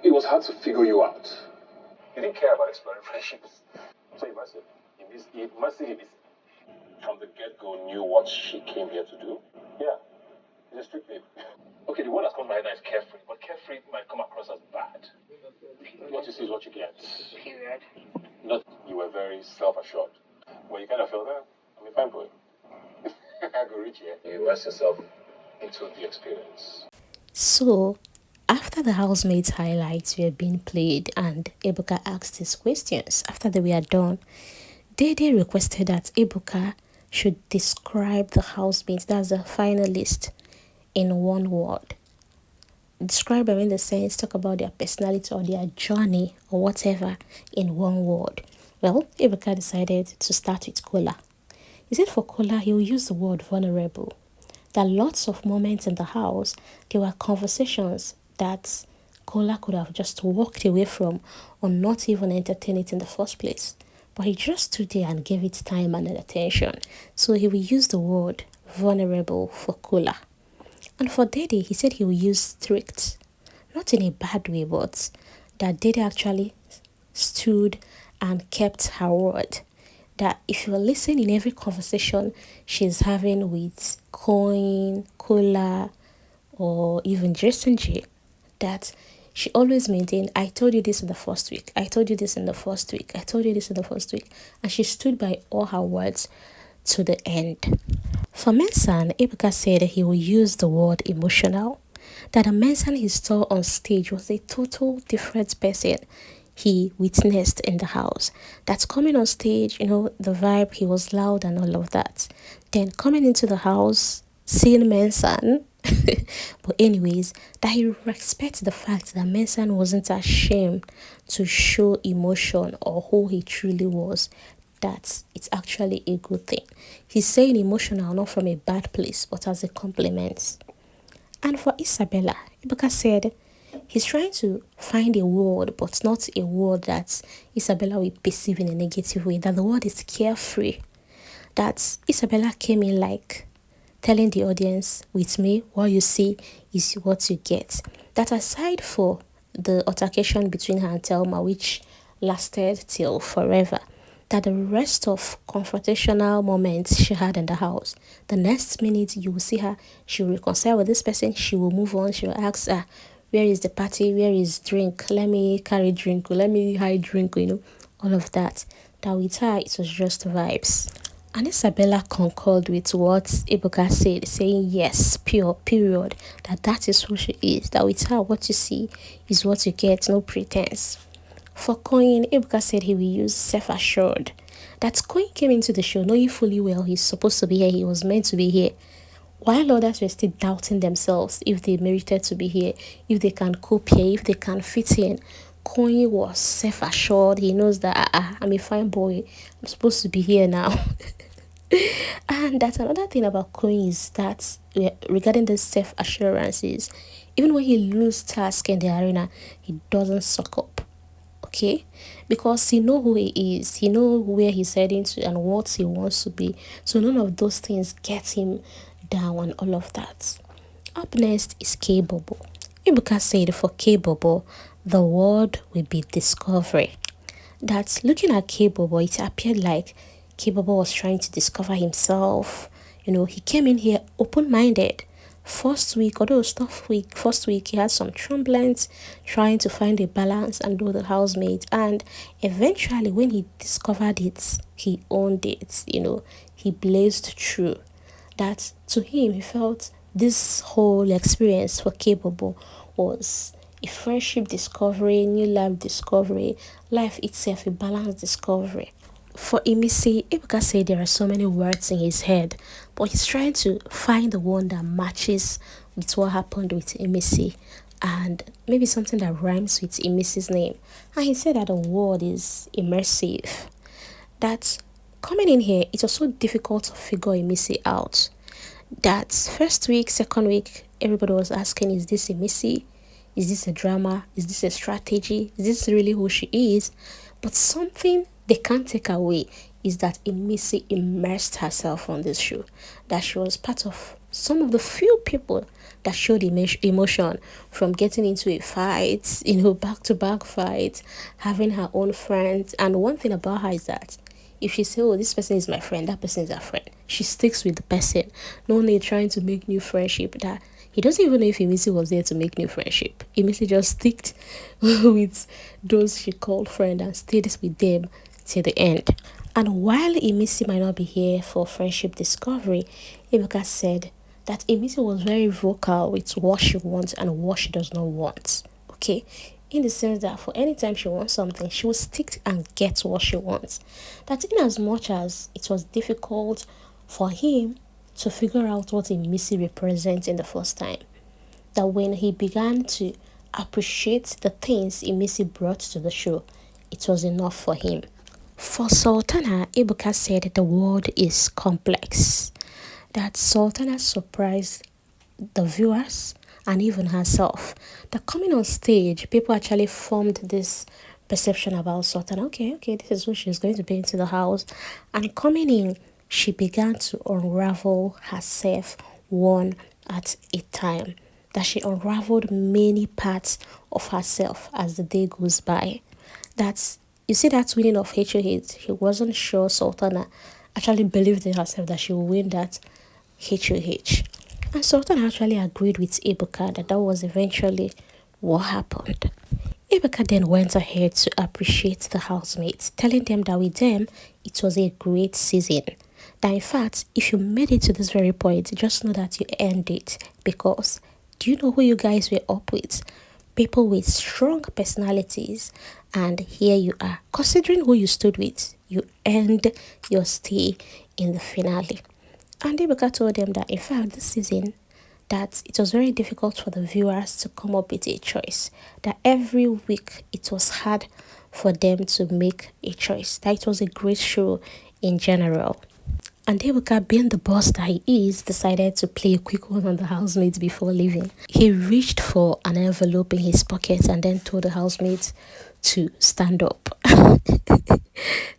It was hard to figure you out. You didn't care about exploring friendships. So Immersive. Immersive from the get-go knew what she came here to do. Yeah. It's a strict name. Okay, the word that's come right now is carefree, but carefree might come across as bad. What you see is what you get. Period. Not you were very self-assured. Well, you kind of feel that. I mean, fine boy. I go reach here. You immerse yourself into the experience. So, after the housemates highlights were being played and Ebuka asked his questions, after they were done, Dede requested that Ebuka should describe the housemates, that's the finalist, in one word. Describe them in the sense, talk about their personality or their journey or whatever in one word. Well, Ebuka decided to start with Kola. He said for Kola, he will use the word vulnerable. There are lots of moments in the house, there were conversations that Kola could have just walked away from or not even entertain it in the first place. But he just stood there and gave it time and attention. So he will use the word vulnerable for Kola. And for Dede, he said he will use strict. Not in a bad way, but that Dede actually stood and kept her word. That if you listen in every conversation she's having with Koyin, Kola, or even Jason J, that she always maintained, I told you this in the first week, I told you this in the first week, I told you this in the first week. And she stood by all her words to the end. For Mensan, Ebuka said he will use the word emotional. That the Mensan he saw on stage was a total different person he witnessed in the house. That's coming on stage, the vibe, he was loud and all of that. Then coming into the house, seeing Mensan, but anyways, that he respects the fact that Mensan wasn't ashamed to show emotion or who he truly was. That it's actually a good thing. He's saying emotional not from a bad place, but as a compliment. And for Isabella, Ebuka said he's trying to find a word, but not a word that Isabella will perceive in a negative way. That the word is carefree. That Isabella came in like telling the audience, with me, what you see is what you get. That aside for the altercation between her and Thelma, which lasted till forever, that the rest of confrontational moments she had in the house, the next minute you will see her, she will reconcile with this person, she will move on, she will ask her, where is the party, where is drink, let me carry drink, let me hide drink, all of that. That with her, it was just vibes. And Isabella concurred with what Ebuka said, saying yes, pure, period, that is who she is, that with her, what you see is what you get, no pretense. For Koyin, Ebuka said he will use self-assured. That Koyin came into the show knowing fully well he's supposed to be here, he was meant to be here, while others were still doubting themselves if they merited to be here, if they can cope here, if they can fit in. Koyin was self-assured. He knows that I'm a fine boy, I'm supposed to be here now. And that's another thing about Koyin is that regarding the self-assurances, even when he loses task in the arena, he doesn't suck up. Okay, because he know who he is, he know where he's heading to and what he wants to be, so none of those things get him down and all of that. Up next is Kaybobo. Ebuka said for Kaybobo, the word will be discovery. That looking at Kaybobo, it appeared like Kaybobo was trying to discover himself. He came in here open-minded. First week he had some tremblance trying to find a balance and do the housemate, and eventually when he discovered it, he owned it. He blazed through. That to him, he felt this whole experience for Kaybobo was a friendship discovery, new life discovery, life itself a balanced discovery. For Imisi, Ebuka said there are so many words in his head, but he's trying to find the one that matches with what happened with Imisi and maybe something that rhymes with Imisi's name. And he said that the word is immersive. That coming in here, it was so difficult to figure Imisi out. That first week, second week, everybody was asking, is this Imisi? Is this a drama? Is this a strategy? Is this really who she is? But something they can't take away is that Imisi immersed herself on this show. That she was part of some of the few people that showed emotion, from getting into a fight, back-to-back fights, having her own friends. And one thing about her is that if she say, oh, this person is my friend, that person is her friend, she sticks with the person. No need trying to make new friendship. That he doesn't even know if Imisi was there to make new friendship. Imisi just sticked with those she called friend and stayed with them till the end. And while Imisi might not be here for friendship discovery, Ebuka said that Imisi was very vocal with what she wants and what she does not want. Okay? In the sense that for any time she wants something, she will stick and get what she wants. That in as much as it was difficult for him to figure out what Imisi represents in the first time, that when he began to appreciate the things Imisi brought to the show, it was enough for him. For Sultana, Ebuka said the world is complex. That Sultana surprised the viewers and even herself. That coming on stage, people actually formed this perception about Sultana. Okay, this is who she's going to be into the house. And coming in, she began to unravel herself one at a time. That she unraveled many parts of herself as the day goes by. That's you see that winning of HOH. He wasn't sure Sultana actually believed in herself that she would win that HOH. And Sultan actually agreed with Ebuka that was eventually what happened. Ebuka then went ahead to appreciate the housemates, telling them that with them, it was a great season. That in fact, if you made it to this very point, just know that you earned it. Because do you know who you guys were up with? People with strong personalities. And here you are. Considering who you stood with, you earned your stay in the finale. And Ebuka told them that in fact this season that it was very difficult for the viewers to come up with a choice. That every week it was hard for them to make a choice. That it was a great show in general. And Ebuka, being the boss that he is, decided to play a quick one on the housemates before leaving. He reached for an envelope in his pocket and then told the housemates to stand up.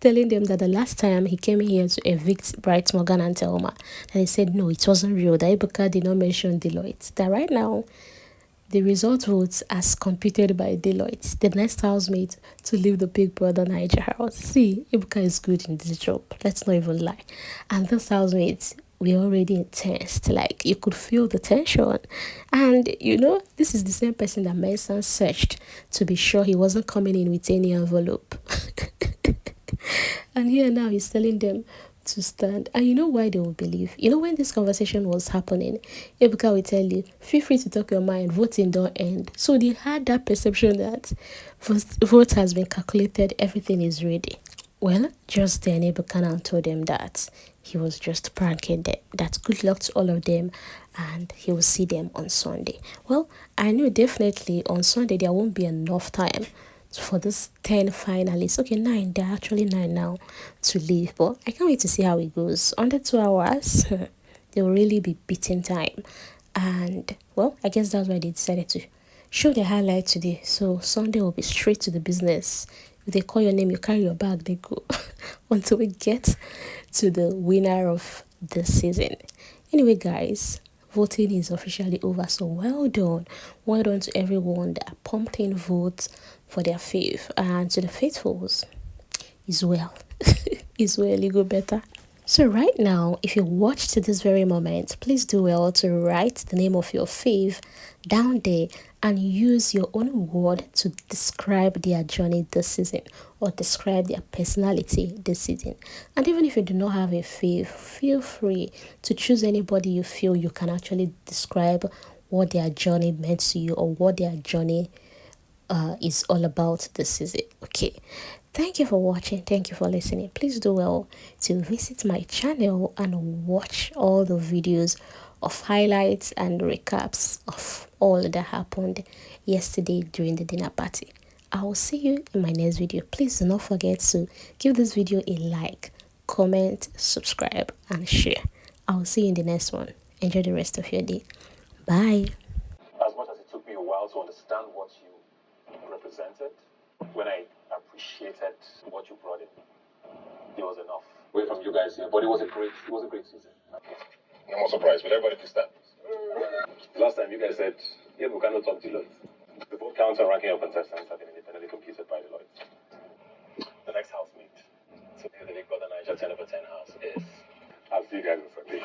Telling them that the last time he came in here to evict Bright, Morgan and Thelma, and he said no, it wasn't real, that Ebuka did not mention Deloitte. That right now, the result votes as computed by Deloitte, the next housemate to leave the Big Brother Niger house. See, Ebuka is good in this job. Let's not even lie. And this housemate, we already intense. Like, you could feel the tension. And, this is the same person that Mensan searched to be sure he wasn't coming in with any envelope. And here now he's telling them to stand. And you know why they will believe? When this conversation was happening, Ebuka will tell you, feel free to talk your mind, voting don't end. So they had that perception that vote has been calculated, everything is ready. Well, just then Ebuka now told them that he was just pranking them. That good luck to all of them and he will see them on Sunday. Well, I knew definitely on Sunday there won't be enough time for this 10 finalists. Okay, 9. There are actually 9 now to leave. But I can't wait to see how it goes. Under 2 hours, they will really be beating time. And, well, I guess that's why they decided to show the highlight today. So Sunday will be straight to the business. If they call your name, you carry your bag, they go. Until we get to the winner of the season. Anyway, guys, voting is officially over, so well done to everyone that pumped in votes for their fave, and to the faithfuls is well. You go better. So right now, if you watch to this very moment, please do well to write the name of your fave down there and use your own word to describe their journey this season or describe their personality this season. And even if you do not have a fave, feel free to choose anybody you feel you can actually describe what their journey meant to you or what their journey is all about this season. Okay, thank you for watching, thank you for listening. Please do well to visit my channel and watch all the videos of highlights and recaps of all that happened yesterday during the dinner party. I will see you in my next video. Please do not forget to give this video a like, comment, subscribe and share. I will see you in the next one. Enjoy the rest of your day. Bye. As much as it took me a while to understand what you represented, when I appreciated what you brought in, it was enough. Away from you guys here, but it was a great season. I'm not surprised, but everybody can stand. Last time you guys said, yeah, we cannot talk Deloitte. The vote counts and ranking of contestants have been independently computed by Deloitte. The next housemate to be the Bbnaija 10 over 10 house is... I'll see you guys on Sunday.